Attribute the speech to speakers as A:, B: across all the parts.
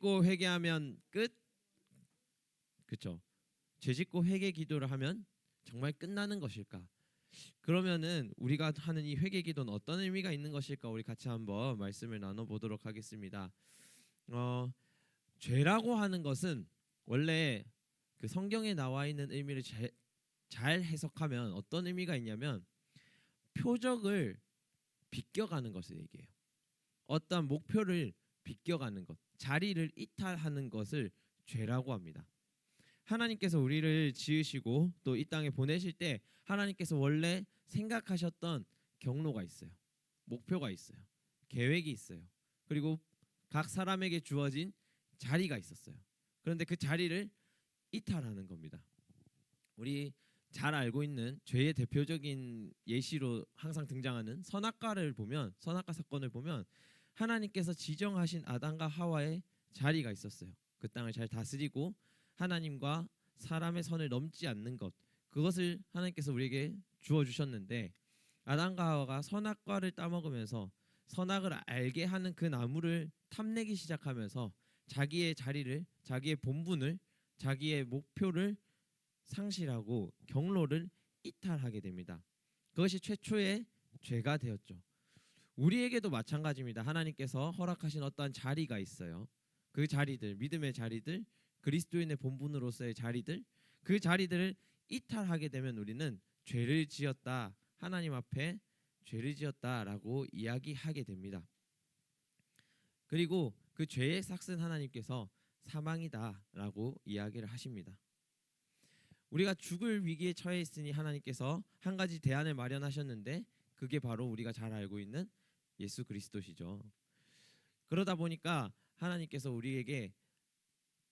A: 짓고 회개하면 끝? 그렇죠. 죄 짓고 회개 기도를 하면 정말 끝나는 것일까? 그러면은 우리가 하는 이 회개 기도는 어떤 의미가 있는 것일까? 우리 같이 한번 말씀을 나눠 보도록 하겠습니다. 어, 죄라고 하는 것은 원래 그 성경에 나와 있는 의미를 잘 해석하면 어떤 의미가 있냐면 표적을 비껴가는 것을 얘기해요. 어떤 목표를 비껴가는 것, 자리를 이탈하는 것을 죄라고 합니다. 하나님께서 우리를 지으시고 또 이 땅에 보내실 때 하나님께서 원래 생각하셨던 경로가 있어요. 목표가 있어요. 계획이 있어요. 그리고 각 사람에게 주어진 자리가 있었어요. 그런데 그 자리를 이탈하는 겁니다. 우리 잘 알고 있는 죄의 대표적인 예시로 항상 등장하는 선악과 사건을 보면 하나님께서 지정하신 아담과 하와의 자리가 있었어요. 그 땅을 잘 다스리고 하나님과 사람의 선을 넘지 않는 것, 그것을 하나님께서 우리에게 주어 주셨는데 아담과 하와가 선악과를 따먹으면서 선악을 알게 하는 그 나무를 탐내기 시작하면서 자기의 자리를, 자기의 본분을, 자기의 목표를 상실하고 경로를 이탈하게 됩니다. 그것이 최초의 죄가 되었죠. 우리에게도 마찬가지입니다. 하나님께서 허락하신 어떠한 자리가 있어요. 그 자리들, 믿음의 자리들, 그리스도인의 본분으로서의 자리들, 그 자리들을 이탈하게 되면 우리는 죄를 지었다, 하나님 앞에 죄를 지었다라고 이야기하게 됩니다. 그리고 그 죄의 삭은 하나님께서 사망이다라고 이야기를 하십니다. 우리가 죽을 위기에 처해 있으니 하나님께서 한 가지 대안을 마련하셨는데 그게 바로 우리가 잘 알고 있는 예수 그리스도시죠. 그러다 보니까 하나님께서 우리에게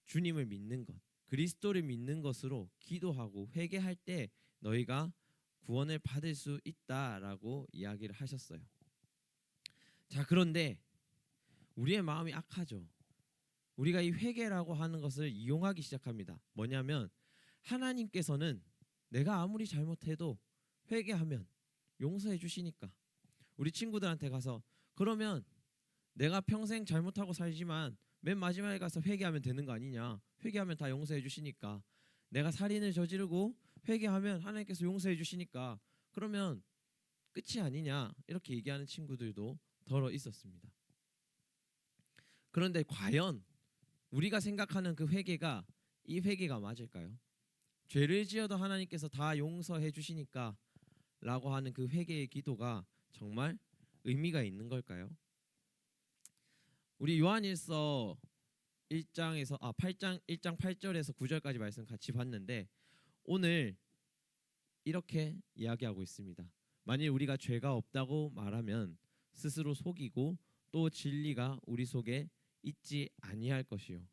A: 주님을 믿는 것, 그리스도를 믿는 것으로 기도하고 회개할 때 너희가 구원을 받을 수 있다라고 이야기를 하셨어요. 자, 그런데 우리의 마음이 악하죠. 우리가 이 회개라고 하는 것을 이용하기 시작합니다. 뭐냐면 하나님께서는 내가 아무리 잘못해도 회개하면 용서해 주시니까 우리 친구들한테 가서 그러면 내가 평생 잘못하고 살지만 맨 마지막에 가서 회개하면 되는 거 아니냐, 회개하면 다 용서해 주시니까, 내가 살인을 저지르고 회개하면 하나님께서 용서해 주시니까 그러면 끝이 아니냐, 이렇게 얘기하는 친구들도 더러 있었습니다. 그런데 과연 우리가 생각하는 그 회개가 이 회개가 맞을까요? 죄를 지어도 하나님께서 다 용서해 주시니까 라고 하는 그 회개의 기도가 정말 의미가 있는 걸까요? 우리 요한일서 8장 1장 8절에서 9절까지 말씀 같이 봤는데 오늘 이렇게 이야기하고 있습니다. 만일 우리가 죄가 없다고 말하면 스스로 속이고 또 진리가 우리 속에 있지 아니할 것이요.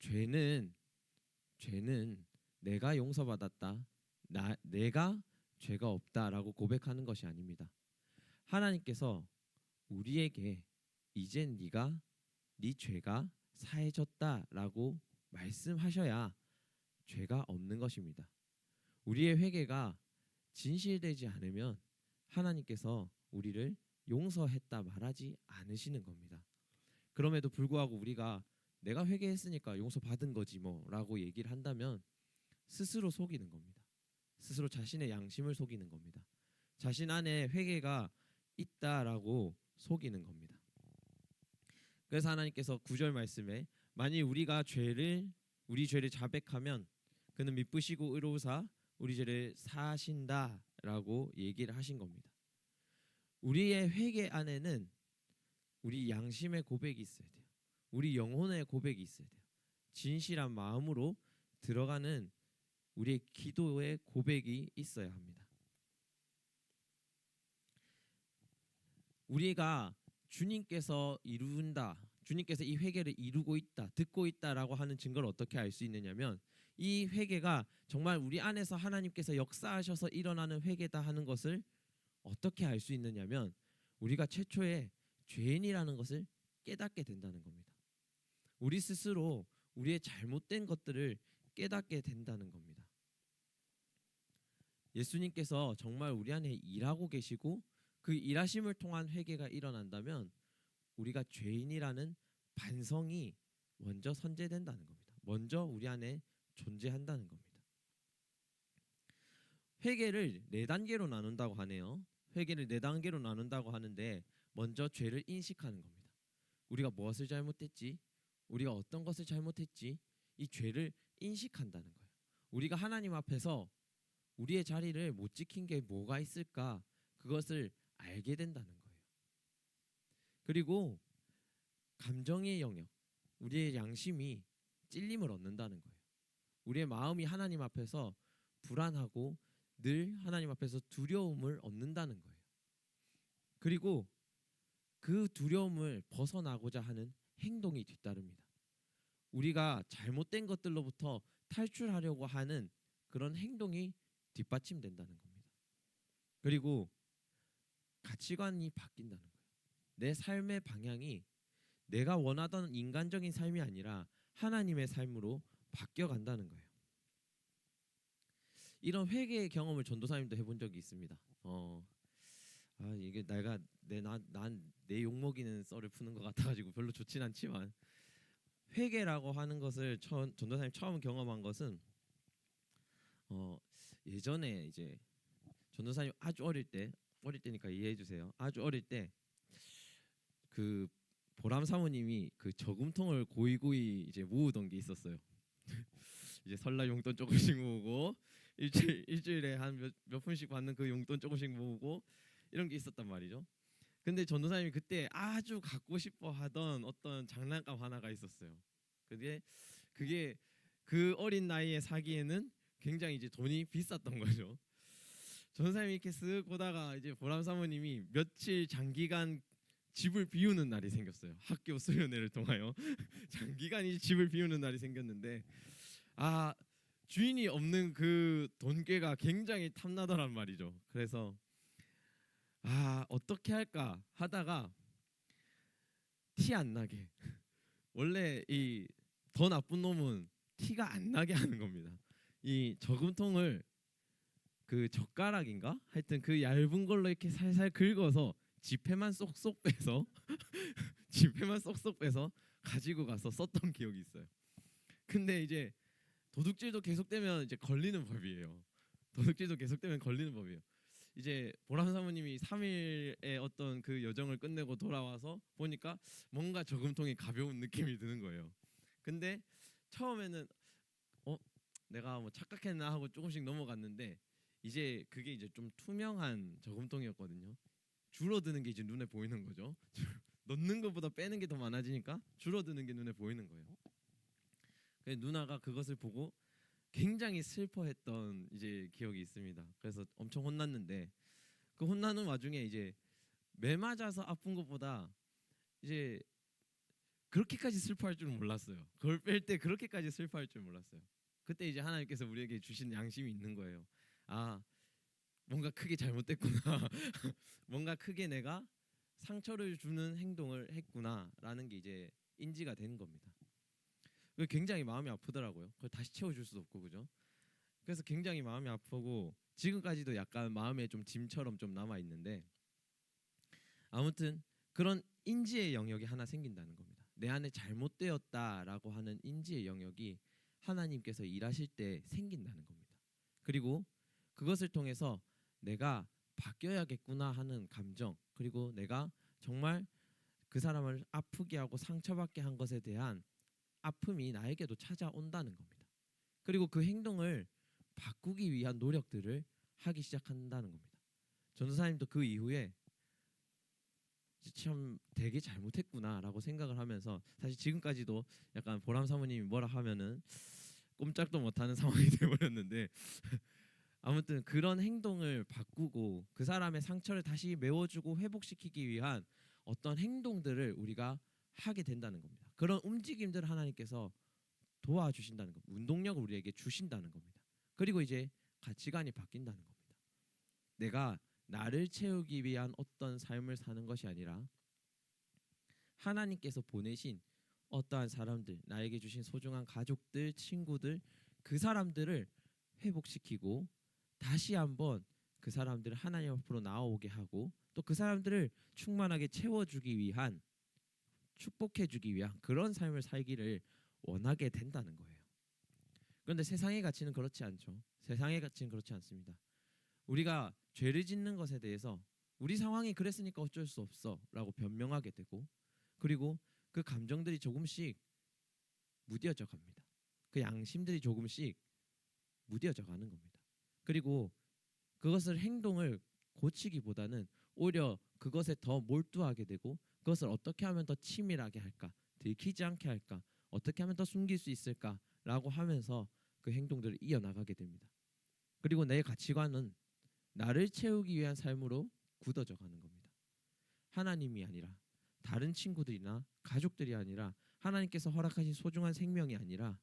A: 죄는 내가 용서받았다, 내가 죄가 없다라고 고백하는 것이 아닙니다. 하나님께서 우리에게 이젠 네 죄가 사해졌다라고 말씀하셔야 죄가 없는 것입니다. 우리의 회개가 진실되지 않으면 하나님께서 우리를 용서했다 말하지 않으시는 겁니다. 그럼에도 불구하고 우리가 내가 회개했으니까 용서받은 거지 뭐라고 얘기를 한다면 스스로 속이는 겁니다. 스스로 자신의 양심을 속이는 겁니다. 자신 안에 회개가 있다라고 속이는 겁니다. 그래서 하나님께서 9절 말씀에 만일 우리 죄를 자백하면 그는 미쁘시고 의로우사 우리 죄를 사하신다라고 얘기를 하신 겁니다. 우리의 회개 안에는 우리 양심의 고백이 있어야 돼요. 우리 영혼의 고백이 있어야 돼요. 진실한 마음으로 들어가는 우리의 기도의 고백이 있어야 합니다. 우리가 주님께서 이 회개를 이루고 있다, 듣고 있다라고 하는 증거를 어떻게 알 수 있느냐면 이 회개가 정말 우리 안에서 하나님께서 역사하셔서 일어나는 회개다 하는 것을 어떻게 알 수 있느냐면 우리가 최초에 죄인이라는 것을 깨닫게 된다는 겁니다. 우리 스스로 우리의 잘못된 것들을 깨닫게 된다는 겁니다. 예수님께서 정말 우리 안에 일하고 계시고 그 일하심을 통한 회개가 일어난다면 우리가 죄인이라는 반성이 먼저 선제된다는 겁니다. 먼저 우리 안에 존재한다는 겁니다. 회개를 네 단계로 나눈다고 하네요. 회개를 네 단계로 나눈다고 하는데 먼저 죄를 인식하는 겁니다. 우리가 무엇을 잘못했지? 우리가 어떤 것을 잘못했지? 이 죄를 인식한다는 거예요. 우리가 하나님 앞에서 우리의 자리를 못 지킨 게 뭐가 있을까? 그것을 알게 된다는 거예요. 그리고 감정의 영역, 우리의 양심이 찔림을 얻는다는 거예요. 우리의 마음이 하나님 앞에서 불안하고 늘 하나님 앞에서 두려움을 얻는다는 거예요. 그리고 그 두려움을 벗어나고자 하는 행동이 뒤따릅니다. 우리가 잘못된 것들로부터 탈출하려고 하는 그런 행동이 뒷받침된다는 겁니다. 그리고 가치관이 바뀐다는 거예요. 내 삶의 방향이 내가 원하던 인간적인 삶이 아니라 하나님의 삶으로 바뀌어간다는 거예요. 이런 회개의 경험을 전도사님도 해본 적이 있습니다. 이게 내가 내 욕먹이는 썰을 푸는 것 같아가지고 별로 좋진 않지만, 회개라고 하는 것을 전도사님 처음 경험한 것은 예전에 이제 전도사님 아주 어릴 때니까 이해해 주세요. 아주 어릴 때 그 보람 사모님이 그 저금통을 고이고이 이제 모으던 게 있었어요. 이제 설날 용돈 조금씩 모으고 일주일에 한 몇 푼씩 받는 그 용돈 조금씩 모으고 이런 게 있었단 말이죠. 근데 전도사님이 그때 아주 갖고 싶어 하던 어떤 장난감 하나가 있었어요. 그게 그 어린 나이에 사기에는 굉장히 이제 돈이 비쌌던 거죠. 전도사님이 이렇게 쓱 보다가 이제 보람 사모님이 며칠 장기간 집을 비우는 날이 생겼어요. 학교 수련회를 통하여 장기간 이 집을 비우는 날이 생겼는데, 주인이 없는 그 돈괴가 굉장히 탐나더란 말이죠. 그래서 어떻게 할까 하다가 티 안 나게 원래 이 더 나쁜 놈은 티가 안 나게 하는 겁니다. 이 저금통을 그 젓가락인가 하여튼 그 얇은 걸로 이렇게 살살 긁어서 지폐만 쏙쏙 빼서 지폐만 쏙쏙 빼서 가지고 가서 썼던 기억이 있어요. 근데 이제 도둑질도 계속되면 이제 걸리는 법이에요. 도둑질도 계속되면 걸리는 법이에요. 이제 보람 사모님이 3일의 어떤 그 여정을 끝내고 돌아와서 보니까 뭔가 저금통이 가벼운 느낌이 드는 거예요. 근데 처음에는 내가 뭐 착각했나 하고 조금씩 넘어갔는데, 이제 그게 이제 좀 투명한 저금통이었거든요. 줄어드는 게 이제 눈에 보이는 거죠. 넣는 것보다 빼는 게 더 많아지니까 줄어드는 게 눈에 보이는 거예요. 그래서 누나가 그것을 보고 굉장히 슬퍼했던 이제 기억이 있습니다. 그래서 엄청 혼났는데, 그 혼나는 와중에 이제 매 맞아서 아픈 것보다 이제 그렇게까지 슬퍼할 줄은 몰랐어요. 그걸 뺄 때 그렇게까지 슬퍼할 줄 몰랐어요. 그때 이제 하나님께서 우리에게 주신 양심이 있는 거예요. 뭔가 크게 잘못됐구나. 뭔가 크게 내가 상처를 주는 행동을 했구나라는 게 이제 인지가 되는 겁니다. 굉장히 마음이 아프더라고요. 그걸 다시 채워줄 수도 없고, 그죠? 그래서 굉장히 마음이 아프고 지금까지도 약간 마음에 좀 짐처럼 좀 남아 있는데, 아무튼 그런 인지의 영역이 하나 생긴다는 겁니다. 내 안에 잘못되었다라고 하는 인지의 영역이 하나님께서 일하실 때 생긴다는 겁니다. 그리고 그것을 통해서 내가 바뀌어야겠구나 하는 감정, 그리고 내가 정말 그 사람을 아프게 하고 상처받게 한 것에 대한 아픔이 나에게도 찾아온다는 겁니다. 그리고 그 행동을 바꾸기 위한 노력들을 하기 시작한다는 겁니다. 전도사님도 그 이후에 참 되게 잘못했구나라고 생각을 하면서, 사실 지금까지도 약간 보람 사모님이 뭐라 하면은 꼼짝도 못하는 상황이 되어버렸는데 아무튼 그런 행동을 바꾸고 그 사람의 상처를 다시 메워주고 회복시키기 위한 어떤 행동들을 우리가 하게 된다는 겁니다. 그런 움직임들을 하나님께서 도와주신다는 겁니다. 운동력을 우리에게 주신다는 겁니다. 그리고 이제 가치관이 바뀐다는 겁니다. 내가 나를 채우기 위한 어떤 삶을 사는 것이 아니라 하나님께서 보내신 어떠한 사람들, 나에게 주신 소중한 가족들, 친구들, 그 사람들을 회복시키고 다시 한번 그 사람들을 하나님 앞으로 나아오게 하고 또 그 사람들을 충만하게 채워주기 위한 축복해 주기 위한 그런 삶을 살기를 원하게 된다는 거예요. 그런데 세상의 가치는 그렇지 않죠. 세상의 가치는 그렇지 않습니다. 우리가 죄를 짓는 것에 대해서 우리 상황이 그랬으니까 어쩔 수 없어라고 변명하게 되고, 그리고 그 감정들이 조금씩 무뎌져 갑니다. 그 양심들이 조금씩 무뎌져 가는 겁니다. 그리고 그것을 행동을 고치기보다는 오히려 그것에 더 몰두하게 되고, 그것을 어떻게 하면 더 치밀하게 할까, 들키지 않게 할까, 어떻게 하면 더 숨길 수 있을까라고 하면서 그 행동들을 이어나가게 됩니다. 그리고 내 가치관은 나를 채우기 위한 삶으로 굳어져 가는 겁니다. 하나님이 아니라, 다른 친구들이나 가족들이 아니라, 하나님께서 허락하신 소중한 생명이 아니라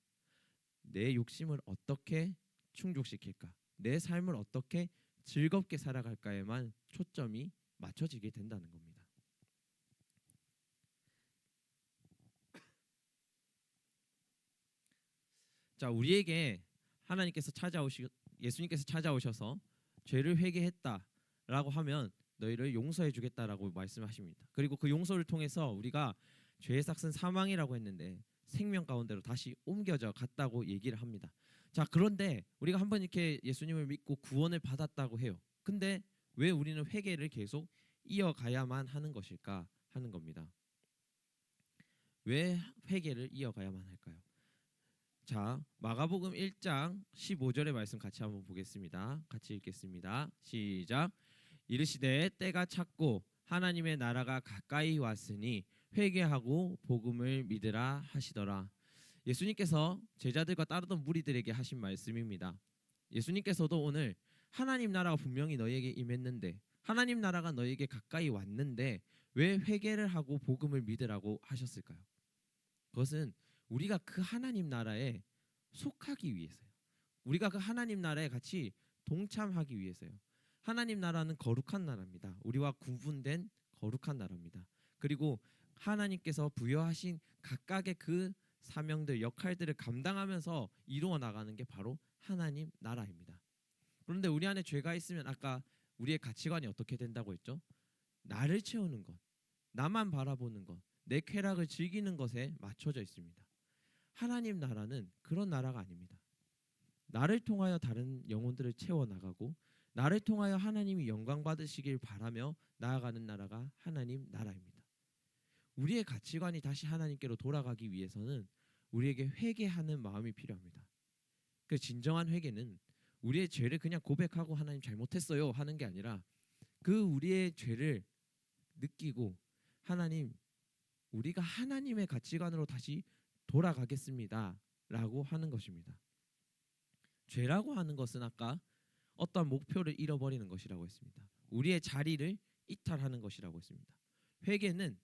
A: 내 욕심을 어떻게 충족시킬까, 내 삶을 어떻게 즐겁게 살아갈까에만 초점이 맞춰지게 된다는 겁니다. 자, 우리에게 하나님께서 예수님께서 찾아오셔서 죄를 회개했다라고 하면 너희를 용서해 주겠다라고 말씀하십니다. 그리고 그 용서를 통해서 우리가 죄의 삭은 사망이라고 했는데 생명 가운데로 다시 옮겨져 갔다고 얘기를 합니다. 자, 그런데 우리가 한번 이렇게 예수님을 믿고 구원을 받았다고 해요. 근데 왜 우리는 회개를 계속 이어가야만 하는 것일까 하는 겁니다. 왜 회개를 이어가야만 할까요? 자, 마가복음 1장 15절의 말씀 같이 한번 보겠습니다. 같이 읽겠습니다. 시작. 이르시되 때가 찼고 하나님의 나라가 가까이 왔으니 회개하고 복음을 믿으라 하시더라. 예수님께서 제자들과 따르던 무리들에게 하신 말씀입니다. 예수님께서도 오늘 하나님 나라가 분명히 너희에게 임했는데, 하나님 나라가 너희에게 가까이 왔는데 왜 회개를 하고 복음을 믿으라고 하셨을까요? 그것은 우리가 그 하나님 나라에 속하기 위해서요. 우리가 그 하나님 나라에 같이 동참하기 위해서요. 하나님 나라는 거룩한 나라입니다. 우리와 구분된 거룩한 나라입니다. 그리고 하나님께서 부여하신 각각의 그 사명들, 역할들을 감당하면서 이루어 나가는 게 바로 하나님 나라입니다. 그런데 우리 안에 죄가 있으면 아까 우리의 가치관이 어떻게 된다고 했죠? 나를 채우는 것, 나만 바라보는 것, 내 쾌락을 즐기는 것에 맞춰져 있습니다. 하나님 나라는 그런 나라가 아닙니다. 나를 통하여 다른 영혼들을 채워나가고, 나를 통하여 하나님이 영광 받으시길 바라며 나아가는 나라가 하나님 나라입니다. 우리의 가치관이 다시 하나님께로 돌아가기 위해서는 우리에게 회개하는 마음이 필요합니다. 그 진정한 회개는 우리의 죄를 그냥 고백하고 하나님 잘못했어요 하는 게 아니라, 그 우리의 죄를 느끼고 하나님, 우리가 하나님의 가치관으로 다시 돌아가겠습니다 라고 하는 것입니다. 죄라고 하는 것은 아까 어떠한 목표를 잃어버리는 것이라고 했습니다. 우리의 자리를 이탈하는 것이라고 했습니다. 회개는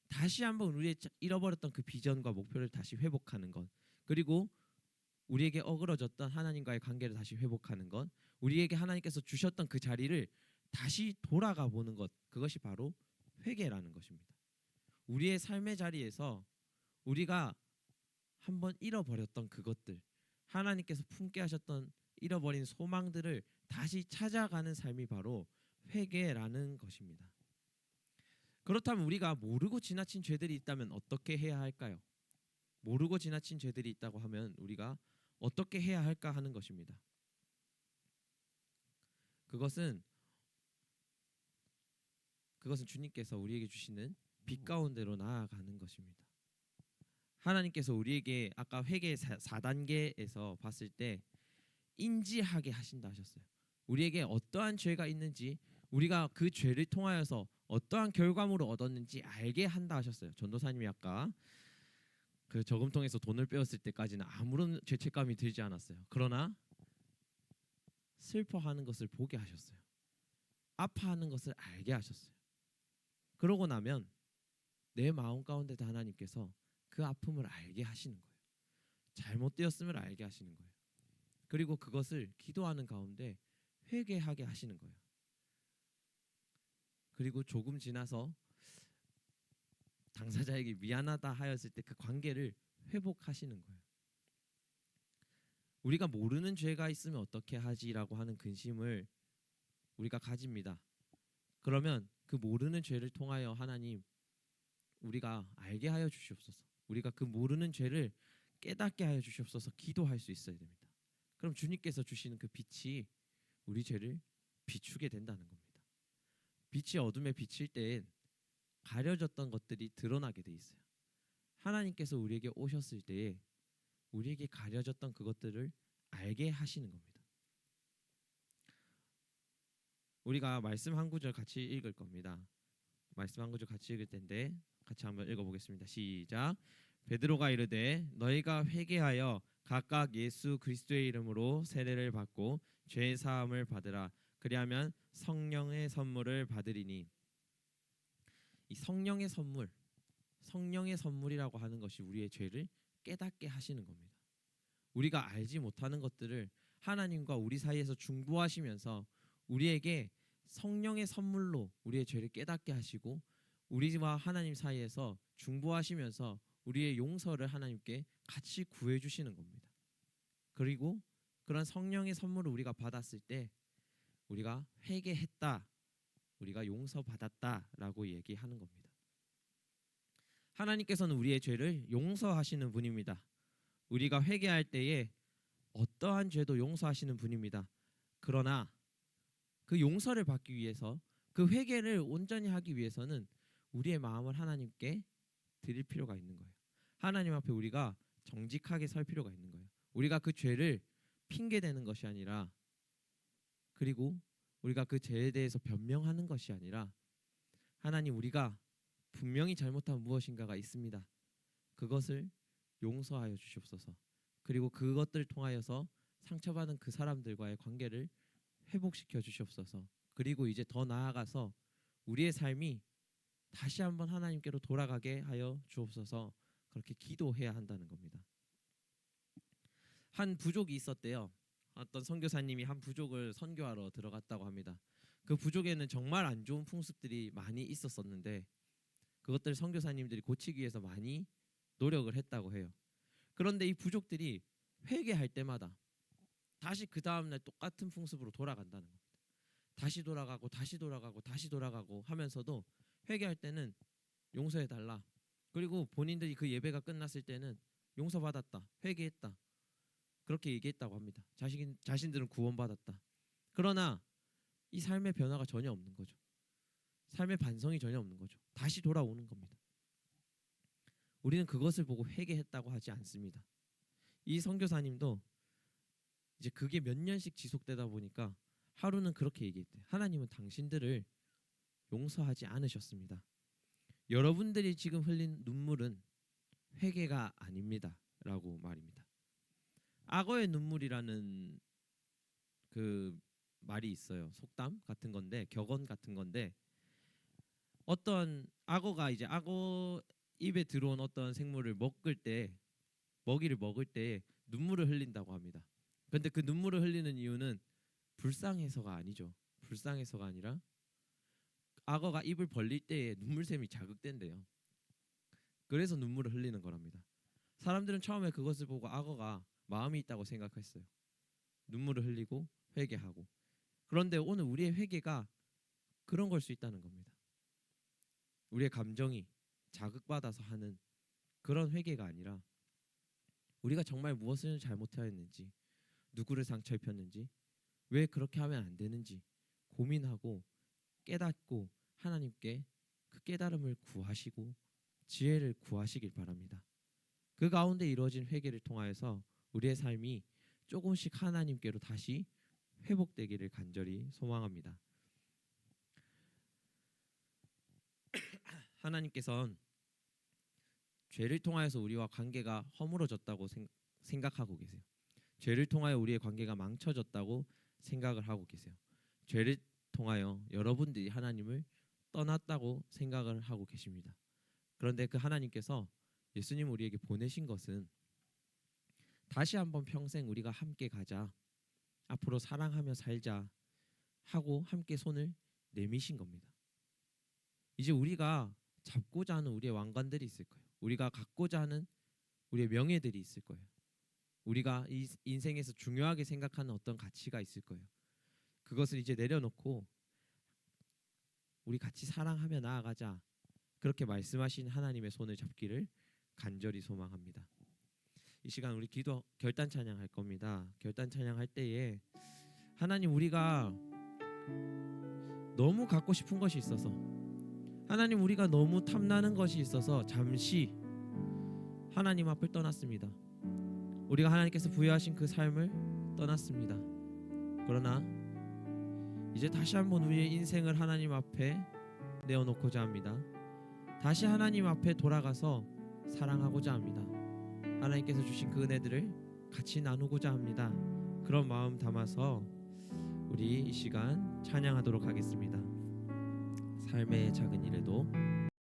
A: 다시 한번 우리의 잃어버렸던 그 비전과 목표를 다시 회복하는 것, 그리고 우리에게 어그러졌던 하나님과의 관계를 다시 회복하는 것, 우리에게 하나님께서 주셨던 그 자리를 다시 돌아가 보는 것, 그것이 바로 회개라는 것입니다. 우리의 삶의 자리에서 우리가 한번 잃어버렸던 그것들, 하나님께서 품게 하셨던 잃어버린 소망들을 다시 찾아가는 삶이 바로 회개라는 것입니다. 그렇다면 우리가 모르고 지나친 죄들이 있다면 어떻게 해야 할까요? 모르고 지나친 죄들이 있다고 하면 우리가 어떻게 해야 할까 하는 것입니다. 그것은 주님께서 우리에게 주시는 빛 가운데로 나아가는 것입니다. 하나님께서 우리에게 아까 회개 4단계에서 봤을 때 인지하게 하신다 하셨어요. 우리에게 어떠한 죄가 있는지, 우리가 그 죄를 통하여서 어떠한 결과물을 얻었는지 알게 한다 하셨어요. 전도사님이 아까 그 저금통에서 돈을 빼었을 때까지는 아무런 죄책감이 들지 않았어요. 그러나 슬퍼하는 것을 보게 하셨어요. 아파하는 것을 알게 하셨어요. 그러고 나면 내 마음 가운데도 하나님께서 그 아픔을 알게 하시는 거예요. 잘못되었음을 알게 하시는 거예요. 그리고 그것을 기도하는 가운데 회개하게 하시는 거예요. 그리고 조금 지나서 당사자에게 미안하다 하였을 때 그 관계를 회복하시는 거예요. 우리가 모르는 죄가 있으면 어떻게 하지라고 하는 근심을 우리가 가집니다. 그러면 그 모르는 죄를 통하여 하나님, 우리가 알게 하여 주시옵소서. 우리가 그 모르는 죄를 깨닫게 하여 주시옵소서. 기도할 수 있어야 됩니다. 그럼 주님께서 주시는 그 빛이 우리 죄를 비추게 된다는 겁니다. 빛이 어둠에 비칠 때 가려졌던 것들이 드러나게 돼 있어요. 하나님께서 우리에게 오셨을 때에 우리에게 가려졌던 그것들을 알게 하시는 겁니다. 우리가 말씀 한 구절 같이 읽을 겁니다. 말씀 한 구절 같이 읽을 텐데 같이 한번 읽어보겠습니다. 시작. 베드로가 이르되 너희가 회개하여 각각 예수 그리스도의 이름으로 세례를 받고 죄 사함을 받으라. 그리하면 성령의 선물을 받으리니. 이 성령의 선물, 성령의 선물이라고 하는 것이 우리의 죄를 깨닫게 하시는 겁니다. 우리가 알지 못하는 것들을 하나님과 우리 사이에서 중보하시면서 우리에게 성령의 선물로 우리의 죄를 깨닫게 하시고 우리와 하나님 사이에서 중보하시면서 우리의 용서를 하나님께 같이 구해 주시는 겁니다. 그리고 그런 성령의 선물을 우리가 받았을 때 우리가 회개했다, 우리가 용서받았다라고 얘기하는 겁니다. 하나님께서는 우리의 죄를 용서하시는 분입니다. 우리가 회개할 때에 어떠한 죄도 용서하시는 분입니다. 그러나 그 용서를 받기 위해서, 그 회개를 온전히 하기 위해서는 우리의 마음을 하나님께 드릴 필요가 있는 거예요. 하나님 앞에 우리가 정직하게 설 필요가 있는 거예요. 우리가 그 죄를 핑계대는 것이 아니라, 그리고 우리가 그 죄에 대해서 변명하는 것이 아니라, 하나님, 우리가 분명히 잘못한 무엇인가가 있습니다. 그것을 용서하여 주시옵소서. 그리고 그것들을 통하여서 상처받은 그 사람들과의 관계를 회복시켜 주시옵소서. 그리고 이제 더 나아가서 우리의 삶이 다시 한번 하나님께로 돌아가게 하여 주옵소서. 그렇게 기도해야 한다는 겁니다. 한 부족이 있었대요. 어떤 선교사님이 한 부족을 선교하러 들어갔다고 합니다. 그 부족에는 정말 안 좋은 풍습들이 많이 있었었는데 그것들 선교사님들이 고치기 위해서 많이 노력을 했다고 해요. 그런데 이 부족들이 회개할 때마다 다시 그 다음날 똑같은 풍습으로 돌아간다는 겁니다. 다시 돌아가고 다시 돌아가고 다시 돌아가고 하면서도 회개할 때는 용서해달라. 그리고 본인들이 그 예배가 끝났을 때는 용서받았다, 회개했다, 그렇게 얘기했다고 합니다. 자신들은 구원받았다. 그러나 이 삶의 변화가 전혀 없는 거죠. 삶의 반성이 전혀 없는 거죠. 다시 돌아오는 겁니다. 우리는 그것을 보고 회개했다고 하지 않습니다. 이 선교사님도 이제 그게 몇 년씩 지속되다 보니까 하루는 그렇게 얘기했대요. 하나님은 당신들을 용서하지 않으셨습니다. 여러분들이 지금 흘린 눈물은 회개가 아닙니다 라고 말입니다. 악어의 눈물이라는 그 말이 있어요. 속담 같은 건데, 격언 같은 건데, 어떤 악어가 이제 악어 입에 들어온 어떤 생물을 먹이를 먹을 때 눈물을 흘린다고 합니다. 그런데 그 눈물을 흘리는 이유는 불쌍해서가 아니죠. 불쌍해서가 아니라 악어가 입을 벌릴 때에 눈물샘이 자극된대요. 그래서 눈물을 흘리는 거랍니다. 사람들은 처음에 그것을 보고 악어가 마음이 있다고 생각했어요. 눈물을 흘리고 회개하고. 그런데 오늘 우리의 회개가 그런 걸 수 있다는 겁니다. 우리의 감정이 자극받아서 하는 그런 회개가 아니라 우리가 정말 무엇을 잘못하였는지, 누구를 상처 입혔는지, 왜 그렇게 하면 안 되는지 고민하고 깨닫고 하나님께 그 깨달음을 구하시고 지혜를 구하시길 바랍니다. 그 가운데 이루어진 회개를 통하여서 우리의 삶이 조금씩 하나님께로 다시 회복되기를 간절히 소망합니다. 하나님께서는 죄를 통하여서 우리와 관계가 허물어졌다고 생각하고 계세요. 죄를 통하여 우리의 관계가 망쳐졌다고 생각을 하고 계세요. 죄를 통하여 여러분들이 하나님을 떠났다고 생각을 하고 계십니다. 그런데 그 하나님께서 예수님 우리에게 보내신 것은 다시 한번 평생 우리가 함께 가자, 앞으로 사랑하며 살자 하고 함께 손을 내미신 겁니다. 이제 우리가 잡고자 하는 우리의 왕관들이 있을 거예요. 우리가 갖고자 하는 우리의 명예들이 있을 거예요. 우리가 이 인생에서 중요하게 생각하는 어떤 가치가 있을 거예요. 그것을 이제 내려놓고 우리 같이 사랑하며 나아가자 그렇게 말씀하신 하나님의 손을 잡기를 간절히 소망합니다. 이 시간 우리 기도 결단 찬양할 겁니다. 결단 찬양할 때에 하나님, 우리가 너무 갖고 싶은 것이 있어서, 하나님, 우리가 너무 탐나는 것이 있어서 잠시 하나님 앞을 떠났습니다. 우리가 하나님께서 부여하신 그 삶을 떠났습니다. 그러나 이제 다시 한번 우리의 인생을 하나님 앞에 내어놓고자 합니다. 다시 하나님 앞에 돌아가서 사랑하고자 합니다. 하나님께서 주신 그 은혜들을 같이 나누고자 합니다. 그런 마음 담아서 우리 이 시간 찬양하도록 하겠습니다. 삶의 작은 일에도